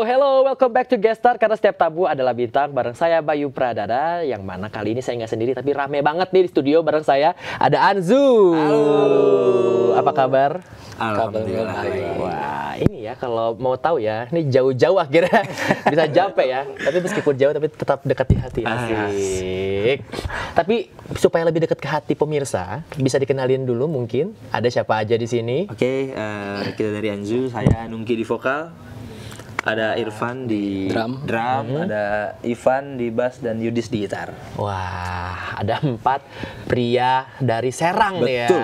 Hello, welcome back to Guest Star. Karena setiap tamu adalah bintang. Bareng saya Bayu Pradana. Yang mana kali ini saya nggak sendiri, tapi rame banget nih di studio. Bareng saya ada Anzu. Halo. Apa kabar? Alhamdulillah. Wah, ini ya kalau mau tahu ya, ini jauh-jauh akhirnya bisa sampai ya. Tapi meskipun jauh, tapi tetap dekat di hati. Asik. Tapi supaya lebih dekat ke hati pemirsa, bisa dikenalin dulu mungkin. Ada siapa aja di sini? Oke, kita dari Anzu, saya Nungki di vokal, ada Irfan di drum, ada Ivan di bass dan Yudis di gitar. Wah, ada 4 pria dari Serang nih ya. Betul,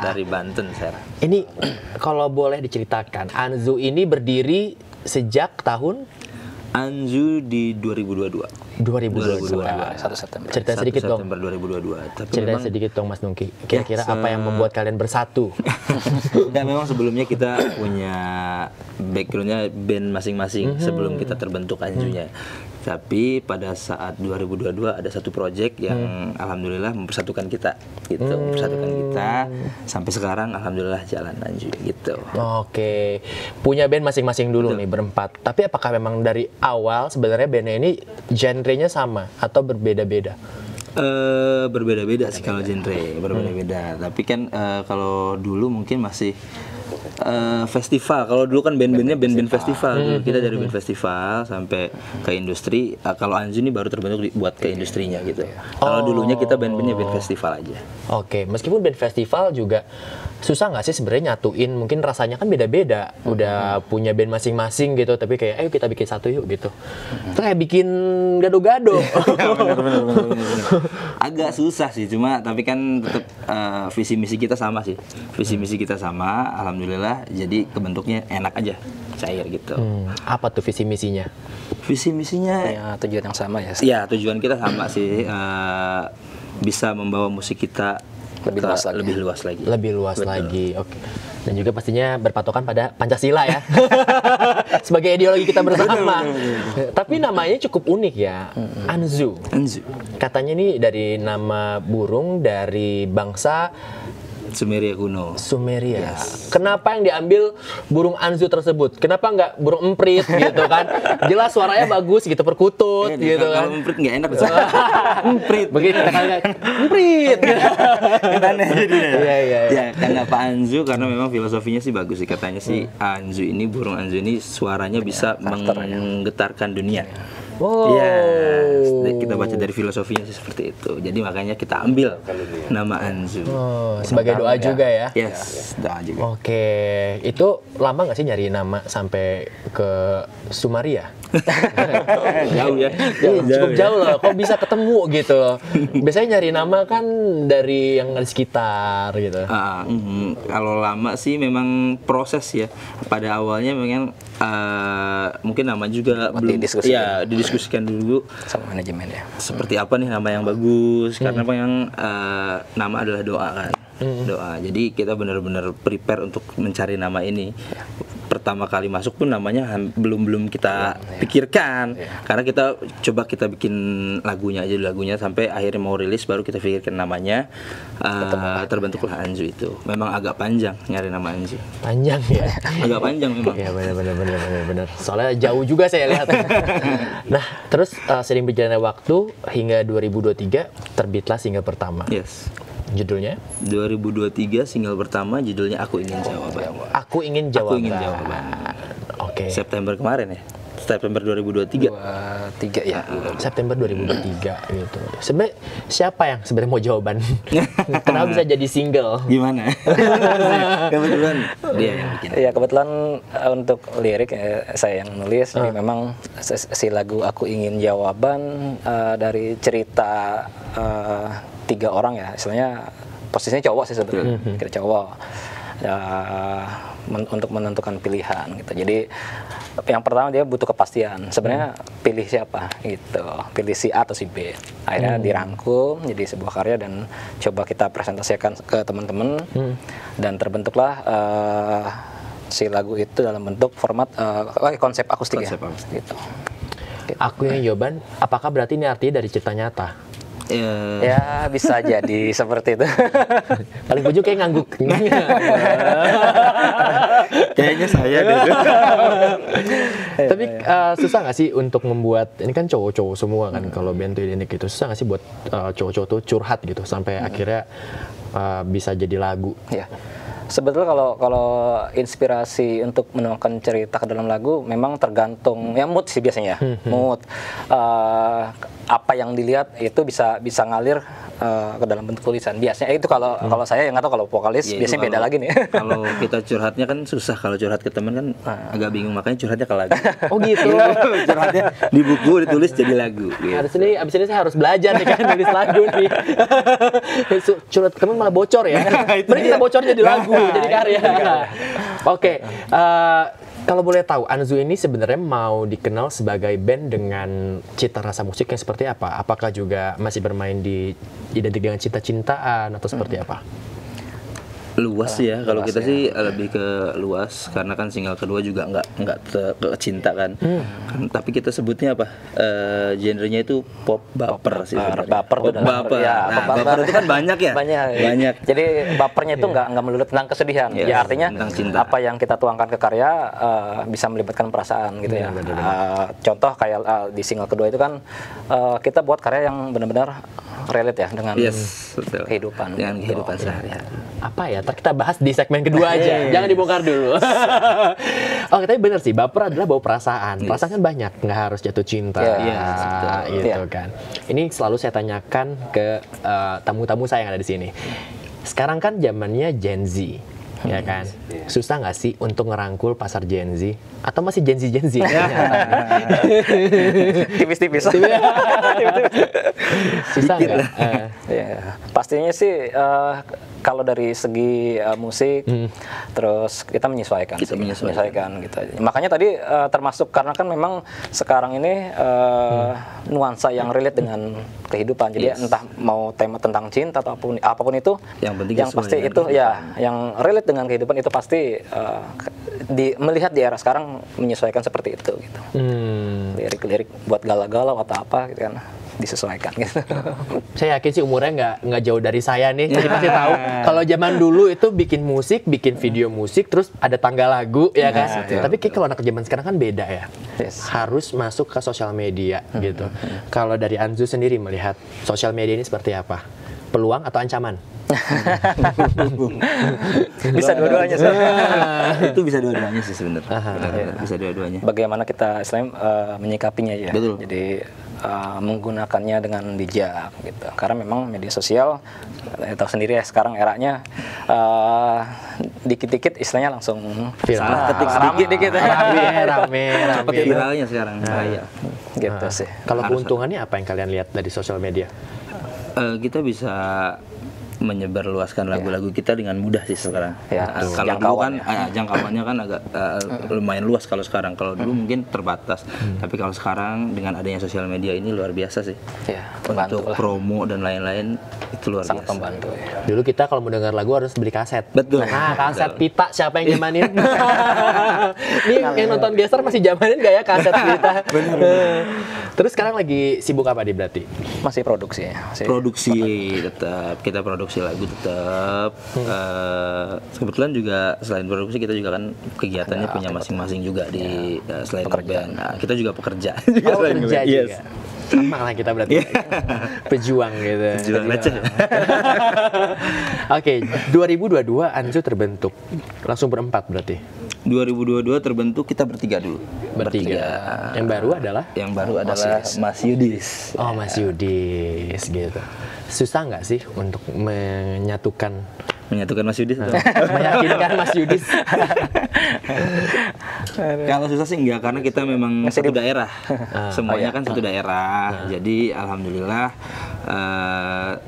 dari Banten Serang. Ini kalau boleh diceritakan, Anzu ini berdiri sejak tahun Anzu di 2022. 2022. 1 September. Cerita sedikit dong. September 2022. Tapi Cerita memang sedikit dong Mas Nungki. Kira-kira Ya, apa yang membuat kalian bersatu? dan memang sebelumnya kita punya backgroundnya band masing-masing sebelum kita terbentuk Anjunya. Tapi pada saat 2022 ada satu project yang alhamdulillah mempersatukan kita, gitu, mempersatukan kita sampai sekarang alhamdulillah jalan Anju gitu. Oke, punya band masing-masing dulu nih berempat. Tapi apakah memang dari awal sebenarnya bandnya ini genrenya sama atau berbeda-beda? Berbeda-beda sih kalau genre, berbeda-beda. Tapi kan kalau dulu mungkin masih festival. Kalau dulu kan band-bandnya band-band festival. Dulu kita dari band festival sampai ke industri. Kalau Anju ini baru terbentuk buat ke industrinya gitu. Kalau dulunya kita band-bandnya band festival aja. Oke, meskipun band festival juga susah nggak sih sebenarnya nyatuin? Mungkin rasanya kan beda-beda. Udah punya band masing-masing gitu, tapi kayak ayo kita bikin satu yuk gitu. Itu kayak bikin gado-gado. Bener. Agak susah sih, cuma tapi kan tetap visi misi kita sama sih. Visi misi kita sama, alhamdulillah. Jadi kebentuknya enak aja, cair gitu. Apa tuh visi misinya? Visi misinya Ya, tujuan yang sama ya. ya tujuan kita sama sih, bisa membawa musik kita Lebih ke luas lagi. lebih luas lagi. Lebih luas lagi, oke. Dan juga pastinya berpatokan pada Pancasila ya, sebagai ideologi kita bersama. Tapi namanya cukup unik ya, Anzu. Anzu, Katanya ini dari nama burung dari bangsa Sumeria kuno. Sumeria. Kenapa yang diambil burung Anzu tersebut? Kenapa nggak burung emprit gitu kan? Jelas suaranya bagus gitu, perkutut gitu kan. Kalau emprit nggak enak. Emprit. Begitu kan, emprit. Aneh jadi Iya. Ya, kenapa Anzu? Karena memang filosofinya sih bagus sih, katanya sih Anzu ini, burung Anzu ini suaranya bisa menggetarkan dunia. Oh. Iya, kita baca dari filosofinya sih seperti itu. Jadi makanya kita ambil nama Anzu. Oh, sebagai doa juga ya. Yes, doa juga. Oke, itu lama nggak sih nyari nama sampai ke Sumaria? Jauh ya. Cukup jauh loh, kok bisa ketemu gitu loh. Biasanya nyari nama kan dari yang di sekitar gitu. Kalau lama sih memang proses ya. Pada awalnya memang mungkin nama juga belum didiskusikan dulu Sama manajemen ya. seperti apa nih nama yang bagus, karena memang nama adalah doa kan. Doa. Jadi kita benar-benar prepare untuk mencari nama ini. Pertama kali masuk pun namanya belum kita pikirkan, karena kita bikin lagunya sampai akhirnya mau rilis baru kita pikirkan namanya. Terbentuklah Anzu itu. Memang agak panjang nyari nama Anzu. Panjang ya. Agak panjang memang. Iya benar. Soalnya jauh juga saya lihat. Nah, terus sering berjalannya waktu hingga 2023 terbitlah single pertama. Yes. Judulnya? 2023 single pertama judulnya Aku Ingin Jawaban. Aku Ingin Jawaban. Aku Ingin Jawaban. Oke. September kemarin ya. September 2023. 3 ya. September 2023 gitu. Sebenarnya siapa yang sebenarnya mau jawaban? Kenapa bisa jadi single? Gimana? Kebetulan dia yang bikin. Ya kebetulan untuk lirik saya yang nulis. Jadi memang si lagu Aku Ingin Jawaban dari cerita 3 orang ya. Istilahnya posisinya cowok sih sebenarnya. Kita cowok. Untuk menentukan pilihan gitu. Jadi yang pertama dia butuh kepastian. Sebenarnya pilih siapa gitu. Pilih si A atau si B. Akhirnya dirangkum jadi sebuah karya dan coba kita presentasikan ke teman-teman dan terbentuklah si lagu itu dalam bentuk format konsep akustik ya. Gitu. Aku Ingin Jawaban. Apakah berarti ini artinya dari cerita nyata? Ya bisa jadi seperti itu. Paling ujung kayak ngangguk. Kayaknya saya deh. Tapi susah nggak sih untuk membuat, ini kan cowok-cowok semua kan kalau band tuh identik gitu, susah nggak sih buat cowok-cowok tuh curhat gitu sampai akhirnya bisa jadi lagu? Ya. Sebetulnya kalau inspirasi untuk menuangkan cerita ke dalam lagu memang tergantung ya mood sih biasanya. Mood apa yang dilihat itu bisa ngalir ke dalam bentuk tulisan. Biasanya itu kalau saya yang nggak tahu, kalau vokalis Ya, biasanya beda lagi nih. Kalau kita curhatnya kan susah, kalau curhat ke teman kan agak bingung, makanya curhatnya ke lagu. Oh gitu. Curhatnya di buku ditulis jadi lagu. Gitu. Abis ini saya harus belajar nih kan nulis lagu nih. Curhat ke teman malah bocor ya. Mending kita bocor jadi lagu, jadi karya. Oke. Kalau boleh tahu, Anzu ini sebenarnya mau dikenal sebagai band dengan cita rasa musik yang seperti apa? Apakah juga masih bermain di identik dengan cinta-cintaan atau seperti apa? Luas ya, kalau kita sih lebih ke luas, karena kan single kedua juga nggak ke cinta kan. Tapi kita sebutnya apa? Genrenya itu pop baper sih. Baper Pop baper. Ya, Nah, baper itu kan banyak ya. Banyak. Jadi bapernya itu nggak melulu tentang kesedihan. Yes, Ya artinya tentang cinta. apa yang kita tuangkan ke karya bisa melibatkan perasaan gitu ya. Contoh kayak di single kedua itu kan kita buat karya yang benar-benar relate ya dengan betul. kehidupan. Dengan gitu. kehidupan sehari-hari. Apa ya? Ntar kita bahas di segmen kedua aja. Jangan dibongkar dulu. Oke, tapi bener sih, baper adalah bawa perasaan. Perasaan kan banyak, nggak harus jatuh cinta. Gitu kan. Ini selalu saya tanyakan ke tamu-tamu saya yang ada di sini. Sekarang kan zamannya Gen Z. Ya kan, susah nggak sih untuk ngerangkul pasar Gen Z? Atau masih Gen Z? Tipis-tipis. Susah nggak? Ya, pastinya sih kalau dari segi musik, terus kita menyesuaikan. Kita menyesuaikan gitu aja. Makanya tadi termasuk karena kan memang sekarang ini nuansa yang relate dengan kehidupan. Jadi entah mau tema tentang cinta atau apapun itu, yang penting yang pasti itu ya, yang relate dengan kehidupan itu pasti melihat di era sekarang menyesuaikan seperti itu gitu. Lirik-lirik buat galau-galau atau apa gitu kan, disesuaikan gitu. Saya yakin sih umurnya nggak jauh dari saya nih, jadi pasti tahu. Kalau zaman dulu itu bikin musik, bikin video musik, terus ada tangga lagu, ya kan. Tapi kayak kalau anak zaman sekarang kan beda ya. Harus masuk ke sosial media gitu. Kalau dari Anzu sendiri melihat sosial media ini seperti apa? Peluang atau ancaman? Bisa dua-duanya sih. Itu bisa dua-duanya sih sebenarnya. Bisa dua-duanya. Bagaimana kita menyikapinya ya. Betul. Jadi menggunakannya dengan bijak gitu. Karena memang media sosial tahu sendiri ya, sekarang eranya dikit-dikit istilahnya langsung Viral. Ketik sedikit dikit. Rame. Cepet viralnya sekarang. Gitu sih. Kalau keuntungannya apa yang kalian lihat dari sosial media? Kita bisa menyebarluaskan lagu-lagu kita dengan mudah sih sekarang. Ya, kalau dulu kan jangkauannya kan agak lumayan luas kalau sekarang. Kalau dulu mungkin terbatas. Tapi kalau sekarang dengan adanya sosial media ini luar biasa sih. Ya, untuk promo dan lain-lain itu luar sangat biasa. membantu. Ya. Dulu kita kalau mau dengar lagu harus beli kaset. Betul. Nah, kaset pita siapa yang zamanin? Ini yang nonton Gestar masih zamanin nggak ya kaset pita? Bener. Terus sekarang lagi sibuk apa nih berarti? Masih produksi ya. Produksi tetap, kita produksi lagu tetap. Kebetulan juga selain produksi kita juga kan kegiatannya punya masing-masing juga di selain band. Nah, kita juga pekerja. Kerja juga. Sama lah kita berarti. Pejuang gitu. Pejuang aja. Oke, 2022 Anzu terbentuk. Langsung berempat berarti. 2022 terbentuk kita bertiga dulu. Bertiga. Yang baru adalah? Yang baru adalah Mas Yudis. Oh, Mas Yudis gitu. Susah nggak sih untuk menyatukan Mas Yudis? Meyakinkan Mas Yudis? Kalau susah sih enggak, karena kita memang satu daerah. Semuanya kan satu daerah. Jadi alhamdulillah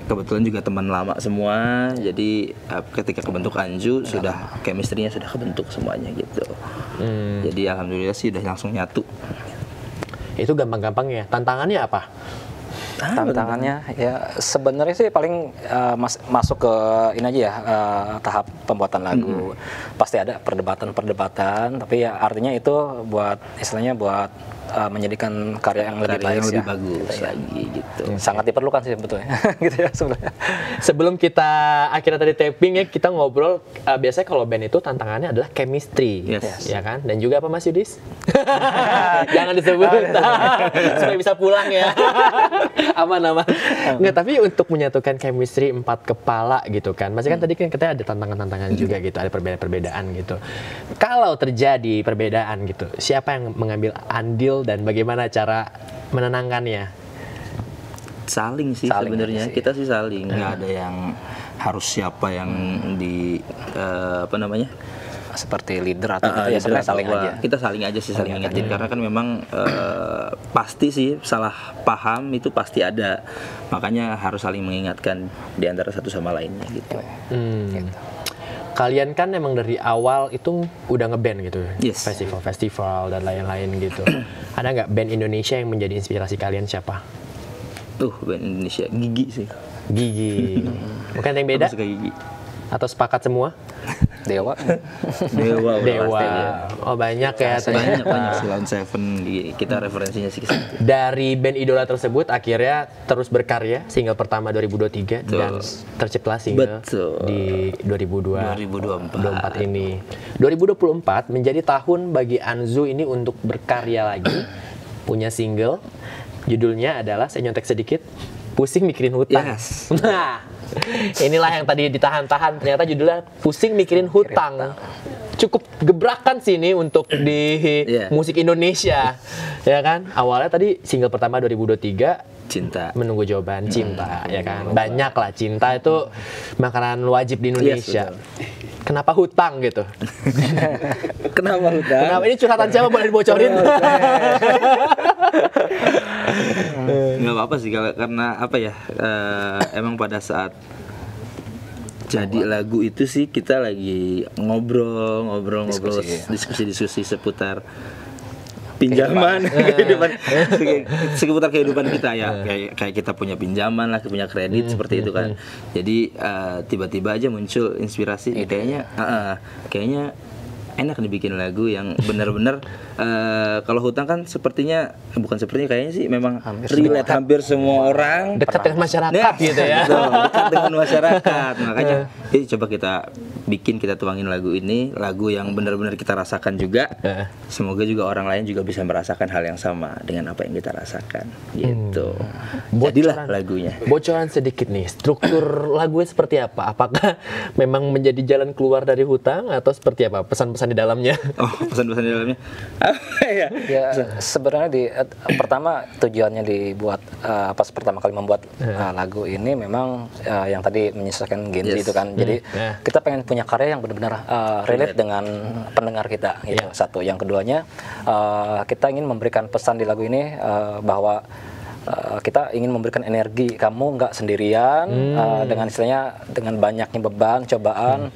kebetulan juga teman lama semua. Jadi ketika kebentuk Anju sudah chemistry-nya sudah kebentuk semuanya gitu. Jadi alhamdulillah sih udah langsung nyatu. Itu gampang-gampang ya. Tantangannya apa? Tantangannya ya sebenarnya sih paling masuk ke ini aja ya, tahap pembuatan lagu. Pasti ada perdebatan, tapi ya artinya itu buat istilahnya buat menjadikan karya yang lebih Karya baik yang lebih ya. bagus lagi gitu. Sangat diperlukan sih sebetulnya gitu ya sebenarnya. Sebelum kita akhirnya tadi taping ya, kita ngobrol, biasanya kalau band itu tantangannya adalah chemistry, Yes. ya kan? Dan juga apa Mas Yudis? Jangan disebut, supaya bisa pulang ya. Aman. Nggak, tapi untuk menyatukan chemistry 4 kepala gitu kan, masih kan tadi kan kita ada tantangan-tantangan juga gitu, ada perbedaan-perbedaan gitu. Kalau terjadi perbedaan gitu, siapa yang mengambil andil dan bagaimana cara menenangkannya? Saling sih Saling sebenarnya, sih. kita sih saling, nggak ada yang harus siapa yang di apa namanya, Seperti leader atau gitu ya, leader sebenarnya atau saling apa. aja. Kita saling aja sih, saling ingetin, karena kan memang pasti sih salah paham itu pasti ada, makanya harus saling mengingatkan di antara satu sama lainnya gitu. Kalian kan emang dari awal itu udah ngeband gitu, Yes. festival-festival dan lain-lain gitu. Ada nggak band Indonesia yang menjadi inspirasi kalian siapa? Band Indonesia Gigi sih. Gigi. Bukan ada yang beda? Aku suka Gigi. Atau sepakat semua? Dewa. Dewa. udah Dewa. pasti, ya. Oh banyak ya ternyata. banyak sih, Lawn Seven kita referensinya sih ke situ. Dari band idola tersebut akhirnya terus berkarya, single pertama 2023 dan terciptalah single Betul. di 2024 2024 ini. 2024 menjadi tahun bagi Anzu ini untuk berkarya lagi. Punya single, judulnya adalah, saya nyontek sedikit, Pusing Mikirin Hutang. Yes. Nah, inilah yang tadi ditahan-tahan, ternyata judulnya Pusing Mikirin Hutang. Cukup gebrakan sih ini untuk di musik Indonesia, ya kan? Awalnya tadi single pertama 2023, Cinta. Menunggu Jawaban Cinta, ya kan? Banyak lah, cinta itu makanan wajib di Indonesia. Yes, Kenapa hutang gitu? Kenapa hutang? Kenapa ini curhatan siapa, boleh dibocorin? Nggak apa-apa sih karena apa ya, emang pada saat jadi lagu itu sih kita lagi ngobrol diskusi seputar pinjaman kehidupan, seputar kehidupan kita ya, kayak kita punya pinjaman lah, punya kredit seperti itu kan. Jadi tiba-tiba aja muncul inspirasi, kayaknya enak nih bikin lagu yang benar-benar kalau hutang kan kayaknya sih memang relate hampir semua orang, Dekat dengan masyarakat gitu ya. betul, dekat dengan masyarakat. Makanya coba kita tuangin lagu ini, lagu yang benar-benar kita rasakan juga. Semoga juga orang lain juga bisa merasakan hal yang sama dengan apa yang kita rasakan gitu. Jadilah lagunya. Bocoran sedikit nih, struktur lagunya seperti apa? Apakah memang menjadi jalan keluar dari hutang atau seperti apa? Pesan-pesan di dalamnya? Oh, pesan-pesan di dalamnya apa ya? Ya sebenarnya pertama tujuannya dibuat pas pertama kali membuat lagu ini memang yang tadi menyesuaikan Gen Z itu kan. Jadi kita pengen punya karya yang benar-benar relate dengan pendengar kita gitu. Satu, yang keduanya kita ingin memberikan pesan di lagu ini bahwa kita ingin memberikan energi, kamu nggak sendirian, dengan istilahnya dengan banyaknya beban, cobaan,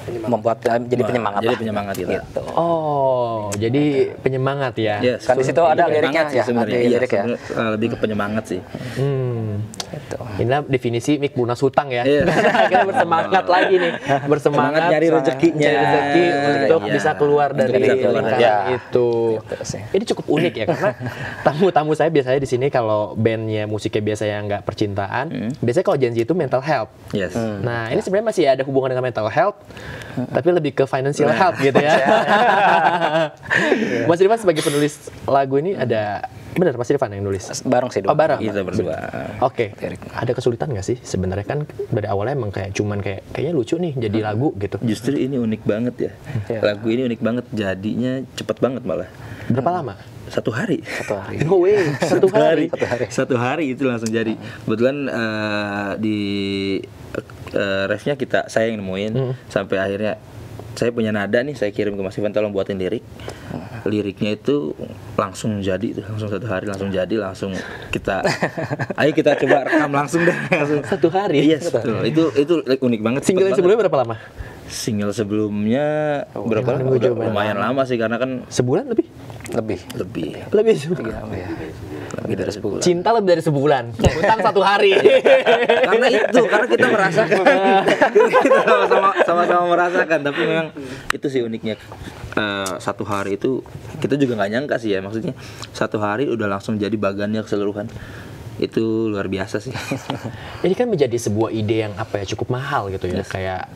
membuat jadi penyemangat. Jadi lah. penyemangat kita. Gitu. Oh, jadi penyemangat ya? Yes. Kan di situ ada liriknya sih ya, sebenarnya. ada Iya, lirik ya. lebih ke penyemangat sih. Gitu. Inilah definisi Mik lunas hutang ya. Iya. Kita bersemangat lagi nih, bersemangat Nyari rezekinya. cari rezeki untuk Iya. bisa keluar Untuk dari bisa keluar lingkaran dari- itu. Gitu sih. Ini cukup unik ya, karena tamu-tamu saya biasanya di sini kalau bandnya musiknya biasanya nggak percintaan, biasanya kalau Gen Z itu mental health. Yes. Nah, ini sebenarnya masih ada hubungan dengan mental health, tapi lebih ke financial health gitu ya. Mas Irfan sebagai penulis lagu ini ada, benar Mas Irfan yang nulis? Bareng sih. Oh, bareng. Kita berdua. Oke. Ada kesulitan nggak sih sebenarnya, kan dari awalnya emang kayaknya lucu nih jadi lagu gitu. Justru ini unik banget ya. Lagu ini unik banget, jadinya cepet banget malah. Berapa lama? 1 hari. 1 hari. No way, 1 hari. Satu hari itu langsung jadi. Kebetulan di refnya saya yang nemuin, sampai akhirnya saya punya nada nih, saya kirim ke Mas Ivan, tolong buatin lirik. Liriknya itu langsung jadi, langsung 1 hari langsung jadi, langsung ayo kita coba rekam langsung deh. Langsung. 1 hari. Yes, betul. Itu unik banget. Single yang cepet sebelumnya berapa lama? banget. Single sebelumnya berapa? Menunggu Jawaban. Lumayan lama sih, karena kan Sebulan lebih? Lebih. Lebih. Ya. Lebih dari sebulan. Cinta lebih dari sebulan. Hutang 1 hari. karena kita merasakan. Kita sama-sama merasakan, tapi memang itu sih uniknya satu hari itu kita juga nggak nyangka sih ya, maksudnya satu hari udah langsung jadi bagannya keseluruhan. Itu luar biasa sih. Ini kan menjadi sebuah ide yang apa ya, cukup mahal gitu ya. Kayak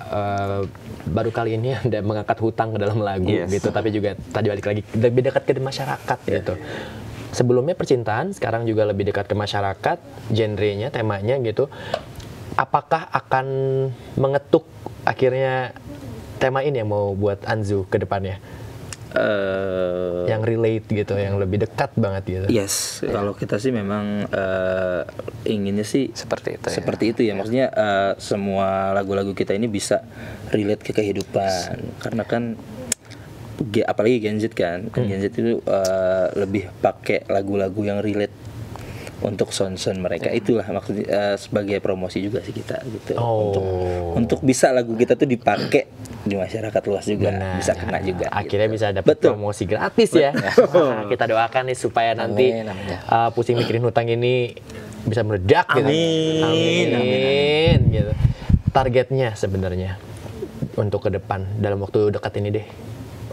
baru kali ini Anda mengangkat hutang ke dalam lagu gitu, tapi juga tadi balik lagi lebih dekat ke masyarakat gitu. Sebelumnya percintaan, sekarang juga lebih dekat ke masyarakat, genrenya, temanya gitu. Apakah akan mengetuk akhirnya tema ini yang mau buat Anzu ke depannya? Yang relate gitu, yang lebih dekat banget gitu. Yes, kalau kita sih memang inginnya sih Seperti itu. seperti itu ya. Maksudnya semua lagu-lagu kita ini bisa relate ke kehidupan. Karena kan apalagi Gen Z kan, Gen Z itu lebih pakai lagu-lagu yang relate untuk sound-sound mereka. Itulah maksudnya sebagai promosi juga sih kita gitu. Untuk bisa lagu kita tuh dipakai di masyarakat luas juga. Benar. Bisa kena juga. Akhirnya gitu. bisa dapat Betul. promosi gratis ya. Nah, kita doakan nih supaya nanti Amin, amin. pusing mikirin hutang ini bisa meledak gitu. Amin. Gitu. Targetnya sebenarnya untuk ke depan dalam waktu dekat ini deh.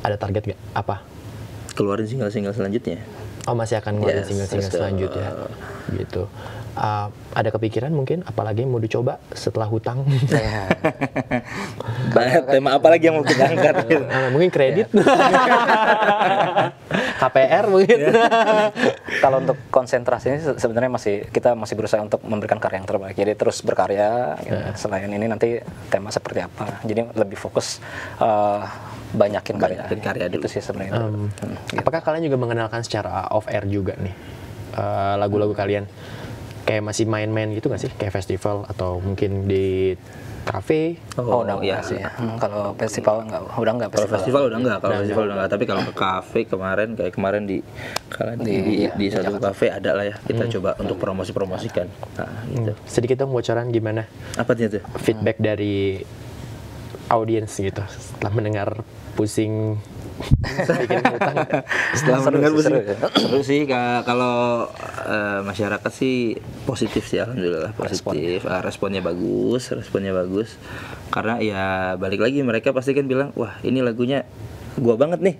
Ada target gak? Apa? Keluarin single-single selanjutnya. Oh, masih akan ngeluarin Yes, single-single betul. selanjutnya. Gitu. Ada kepikiran mungkin apalagi yang mau dicoba setelah hutang? Tema apa lagi yang mau kita angkat? Gitu. Mungkin kredit. KPR mungkin. Kalau untuk konsentrasi ini sebenarnya kita masih berusaha untuk memberikan karya yang terbaik. Jadi terus berkarya. Gitu. Selain ini nanti tema seperti apa. Jadi lebih fokus banyakin karya dulu. itu sih sebenarnya. Gitu. Apakah kalian juga mengenalkan secara off air juga nih lagu-lagu kalian? Kayak masih main-main gitu nggak sih? Kayak festival atau mungkin di kafe? Oh, udah iya. enggak sih. Kalau festival udah enggak Kalau festival udah enggak, tapi kalau ke kafe kemarin di satu kafe ada lah ya, kita coba untuk promosikan. Nah, gitu. Sedikit dong bocoran gimana Apa tuh? feedback dari audiens gitu setelah mendengar pusing bikin hutang. Setelah mendengar musik seru ya. seru sih kalau masyarakat sih positif sih, alhamdulillah positif. Responnya bagus karena ya balik lagi mereka pasti kan bilang wah ini lagunya gua banget nih,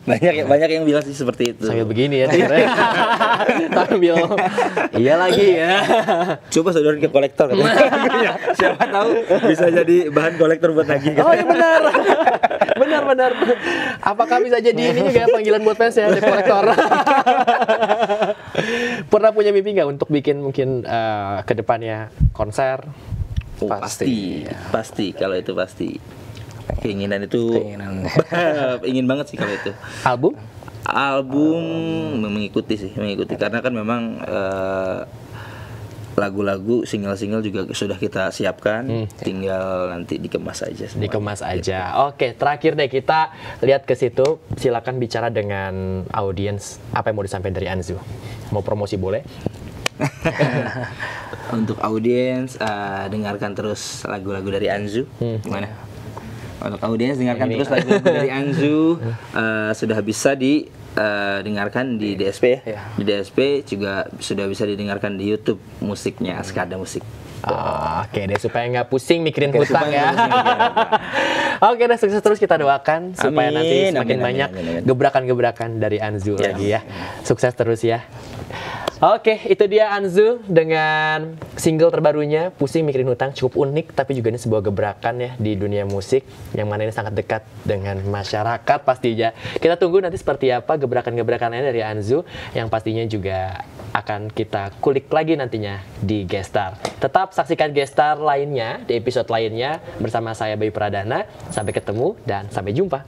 banyak yang bilang sih seperti itu. Sambil begini ya sambil iya lagi ya. Coba sodorin ke kolektor katanya. Siapa tahu bisa jadi bahan kolektor buat nagih. Oh iya benar. Benar. Apakah bisa jadi ini juga ya, panggilan buat fans ya, debt collector? Pernah punya mimpi nggak untuk bikin mungkin ke depannya konser? Oh, pasti kalau itu pasti. Keinginan itu ingin banget sih kalau itu. Album mengikuti karena kan memang lagu-lagu single-single juga sudah kita siapkan, tinggal nanti dikemas aja semuanya. Dikemas aja. Oke, terakhir deh kita lihat ke situ. Silakan bicara dengan audiens. Apa yang mau disampaikan dari Anzu? Mau promosi boleh? Untuk audiens dengarkan terus lagu-lagu dari Anzu. Gimana? Untuk audiens dengarkan terus lagu-lagu dari Anzu. Sudah bisa didengarkan di DSP ya. Di DSP juga sudah bisa didengarkan di YouTube musiknya Skada Musik. Oke deh, supaya nggak pusing mikirin hutang ya. Oke deh, sukses terus kita doakan supaya nanti semakin banyak gebrakan-gebrakan dari Anzu lagi ya. Sukses terus ya. Oke, itu dia Anzu dengan single terbarunya Pusing Mikirin Hutang. Cukup unik tapi juga ini sebuah gebrakan ya di dunia musik yang mana ini sangat dekat dengan masyarakat pastinya. Kita tunggu nanti seperti apa gebrakan-gebrakan lainnya dari Anzu yang pastinya juga akan kita kulik lagi nantinya di Gestar. Tetap saksikan Gestar lainnya di episode lainnya bersama saya Bayu Pradana. Sampai ketemu dan sampai jumpa.